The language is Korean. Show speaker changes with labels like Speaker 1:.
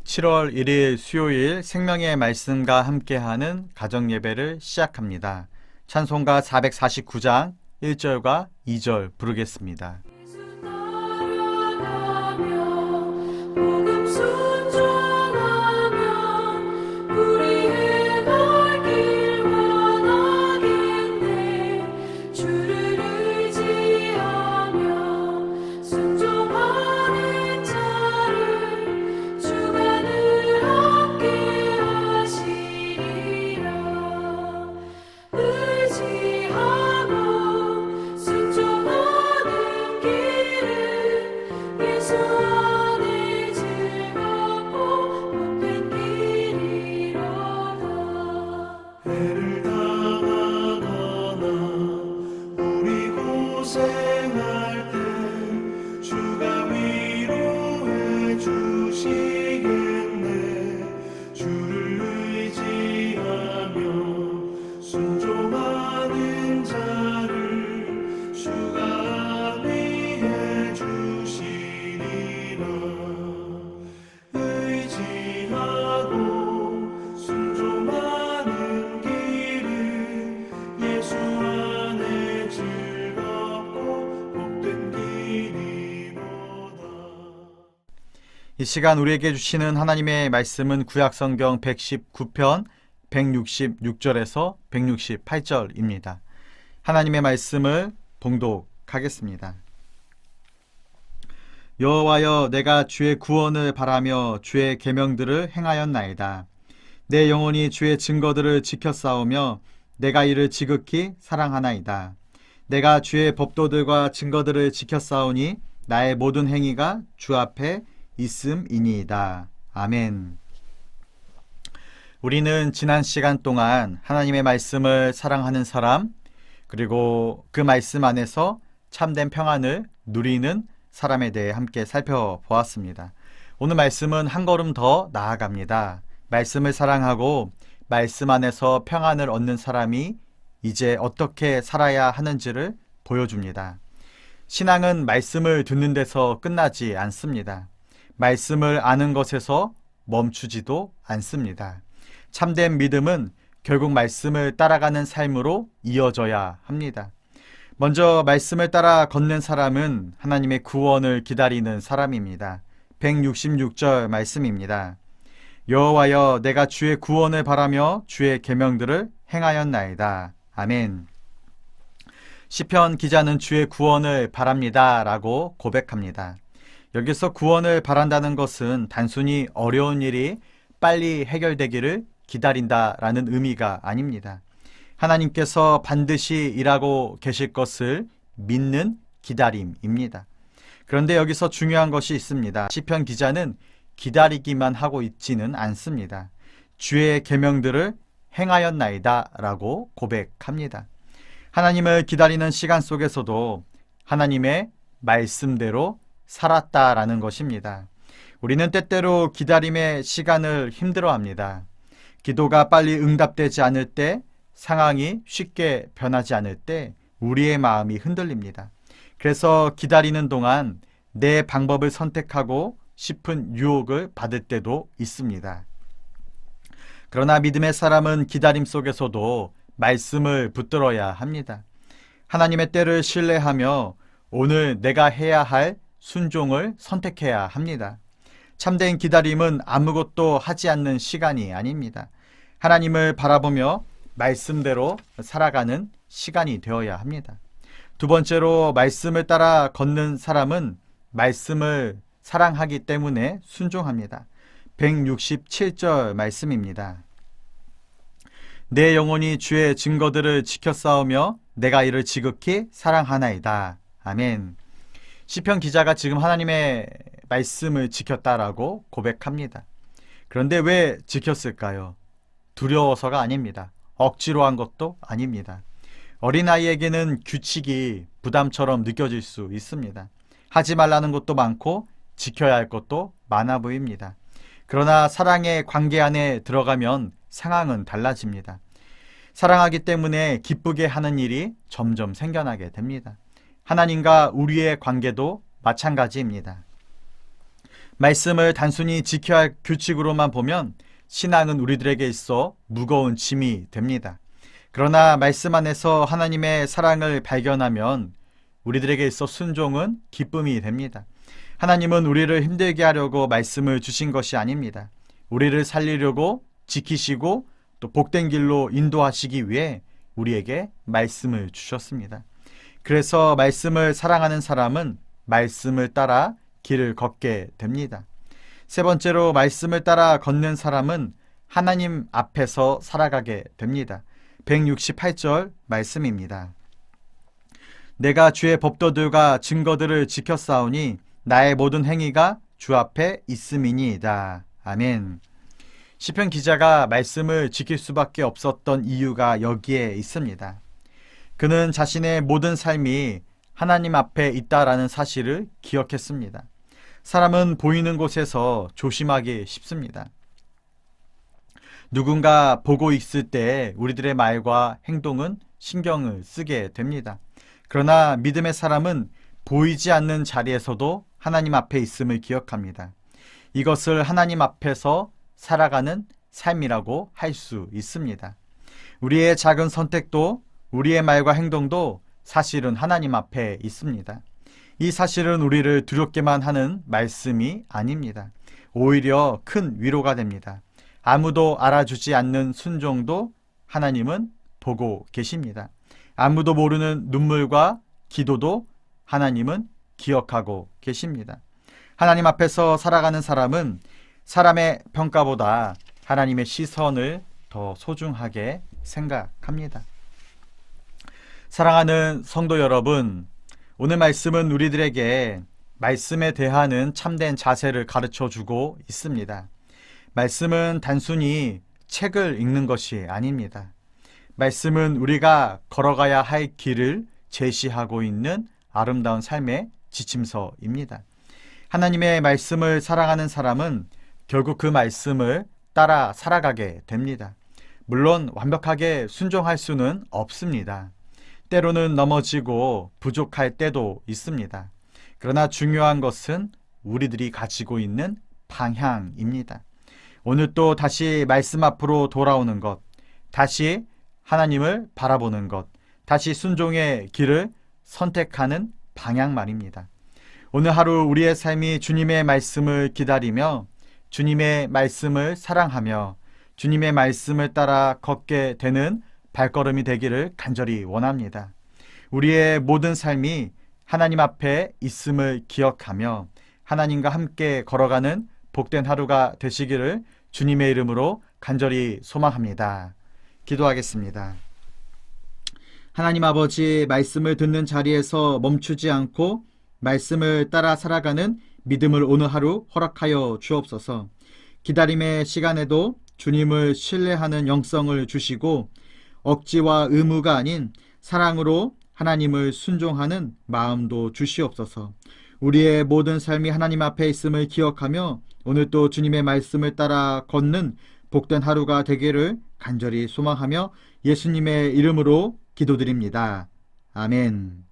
Speaker 1: 7월 1일 수요일 생명의 말씀과 함께하는 가정예배를 시작합니다. 찬송가 449장 1절과 2절 부르겠습니다. 이 시간 우리에게 주시는 하나님의 말씀은 구약성경 119편 166절에서 168절입니다. 하나님의 말씀을 봉독하겠습니다. 여호와여, 내가 주의 구원을 바라며 주의 계명들을 행하였나이다. 내 영혼이 주의 증거들을 지켰사오며 내가 이를 지극히 사랑하나이다. 내가 주의 법도들과 증거들을 지켰사오니 나의 모든 행위가 주 앞에 있음이니이다. 아멘. 우리는 지난 시간 동안 하나님의 말씀을 사랑하는 사람, 그리고 그 말씀 안에서 참된 평안을 누리는 사람에 대해 함께 살펴보았습니다. 오늘 말씀은 한 걸음 더 나아갑니다. 말씀을 사랑하고 말씀 안에서 평안을 얻는 사람이 이제 어떻게 살아야 하는지를 보여줍니다. 신앙은 말씀을 듣는 데서 끝나지 않습니다. 말씀을 아는 것에서 멈추지도 않습니다. 참된 믿음은 결국 말씀을 따라가는 삶으로 이어져야 합니다. 먼저 말씀을 따라 걷는 사람은 하나님의 구원을 기다리는 사람입니다. 166절 말씀입니다. 여호와여, 내가 주의 구원을 바라며 주의 계명들을 행하였나이다. 아멘. 시편 기자는 주의 구원을 바랍니다 라고 고백합니다. 여기서 구원을 바란다는 것은 단순히 어려운 일이 빨리 해결되기를 기다린다라는 의미가 아닙니다. 하나님께서 반드시 일하고 계실 것을 믿는 기다림입니다. 그런데 여기서 중요한 것이 있습니다. 시편 기자는 기다리기만 하고 있지는 않습니다. 주의 계명들을 행하였나이다 라고 고백합니다. 하나님을 기다리는 시간 속에서도 하나님의 말씀대로 살았다라는 것입니다. 우리는 때때로 기다림의 시간을 힘들어합니다. 기도가 빨리 응답되지 않을 때, 상황이 쉽게 변하지 않을 때 우리의 마음이 흔들립니다. 그래서 기다리는 동안 내 방법을 선택하고 싶은 유혹을 받을 때도 있습니다. 그러나 믿음의 사람은 기다림 속에서도 말씀을 붙들어야 합니다. 하나님의 때를 신뢰하며 오늘 내가 해야 할 순종을 선택해야 합니다. 참된 기다림은 아무것도 하지 않는 시간이 아닙니다. 하나님을 바라보며 말씀대로 살아가는 시간이 되어야 합니다. 두 번째로 말씀을 따라 걷는 사람은 말씀을 사랑하기 때문에 순종합니다. 167절 말씀입니다. 내 영혼이 주의 증거들을 지켜싸우며 내가 이를 지극히 사랑하나이다. 아멘. 시편 기자가 지금 하나님의 말씀을 지켰다라고 고백합니다. 그런데 왜 지켰을까요? 두려워서가 아닙니다. 억지로 한 것도 아닙니다. 어린아이에게는 규칙이 부담처럼 느껴질 수 있습니다. 하지 말라는 것도 많고 지켜야 할 것도 많아 보입니다. 그러나 사랑의 관계 안에 들어가면 상황은 달라집니다. 사랑하기 때문에 기쁘게 하는 일이 점점 생겨나게 됩니다. 하나님과 우리의 관계도 마찬가지입니다. 말씀을 단순히 지켜야 할 규칙으로만 보면 신앙은 우리들에게 있어 무거운 짐이 됩니다. 그러나 말씀 안에서 하나님의 사랑을 발견하면 우리들에게 있어 순종은 기쁨이 됩니다. 하나님은 우리를 힘들게 하려고 말씀을 주신 것이 아닙니다. 우리를 살리려고 지키시고 또 복된 길로 인도하시기 위해 우리에게 말씀을 주셨습니다. 그래서 말씀을 사랑하는 사람은 말씀을 따라 길을 걷게 됩니다. 세 번째로 말씀을 따라 걷는 사람은 하나님 앞에서 살아가게 됩니다. 168절 말씀입니다. 내가 주의 법도들과 증거들을 지켰사오니 나의 모든 행위가 주 앞에 있음이니이다. 아멘. 시편 기자가 말씀을 지킬 수밖에 없었던 이유가 여기에 있습니다. 그는 자신의 모든 삶이 하나님 앞에 있다라는 사실을 기억했습니다. 사람은 보이는 곳에서 조심하기 쉽습니다. 누군가 보고 있을 때 우리들의 말과 행동은 신경을 쓰게 됩니다. 그러나 믿음의 사람은 보이지 않는 자리에서도 하나님 앞에 있음을 기억합니다. 이것을 하나님 앞에서 살아가는 삶이라고 할 수 있습니다. 우리의 작은 선택도 우리의 말과 행동도 사실은 하나님 앞에 있습니다. 이 사실은 우리를 두렵게만 하는 말씀이 아닙니다. 오히려 큰 위로가 됩니다. 아무도 알아주지 않는 순종도 하나님은 보고 계십니다. 아무도 모르는 눈물과 기도도 하나님은 기억하고 계십니다. 하나님 앞에서 살아가는 사람은 사람의 평가보다 하나님의 시선을 더 소중하게 생각합니다. 사랑하는 성도 여러분, 오늘 말씀은 우리들에게 말씀에 대하는 참된 자세를 가르쳐주고 있습니다. 말씀은 단순히 책을 읽는 것이 아닙니다. 말씀은 우리가 걸어가야 할 길을 제시하고 있는 아름다운 삶의 지침서입니다. 하나님의 말씀을 사랑하는 사람은 결국 그 말씀을 따라 살아가게 됩니다. 물론 완벽하게 순종할 수는 없습니다. 때로는 넘어지고 부족할 때도 있습니다. 그러나 중요한 것은 우리들이 가지고 있는 방향입니다. 오늘 또 다시 말씀 앞으로 돌아오는 것, 다시 하나님을 바라보는 것, 다시 순종의 길을 선택하는 방향 말입니다. 오늘 하루 우리의 삶이 주님의 말씀을 기다리며 주님의 말씀을 사랑하며 주님의 말씀을 따라 걷게 되는 발걸음이 되기를 간절히 원합니다. 우리의 모든 삶이 하나님 앞에 있음을 기억하며 하나님과 함께 걸어가는 복된 하루가 되시기를 주님의 이름으로 간절히 소망합니다. 기도하겠습니다. 하나님 아버지, 말씀을 듣는 자리에서 멈추지 않고 말씀을 따라 살아가는 믿음을 오늘 하루 허락하여 주옵소서. 기다림의 시간에도 주님을 신뢰하는 영성을 주시고 억지와 의무가 아닌 사랑으로 하나님을 순종하는 마음도 주시옵소서. 우리의 모든 삶이 하나님 앞에 있음을 기억하며 오늘 또 주님의 말씀을 따라 걷는 복된 하루가 되기를 간절히 소망하며 예수님의 이름으로 기도드립니다. 아멘.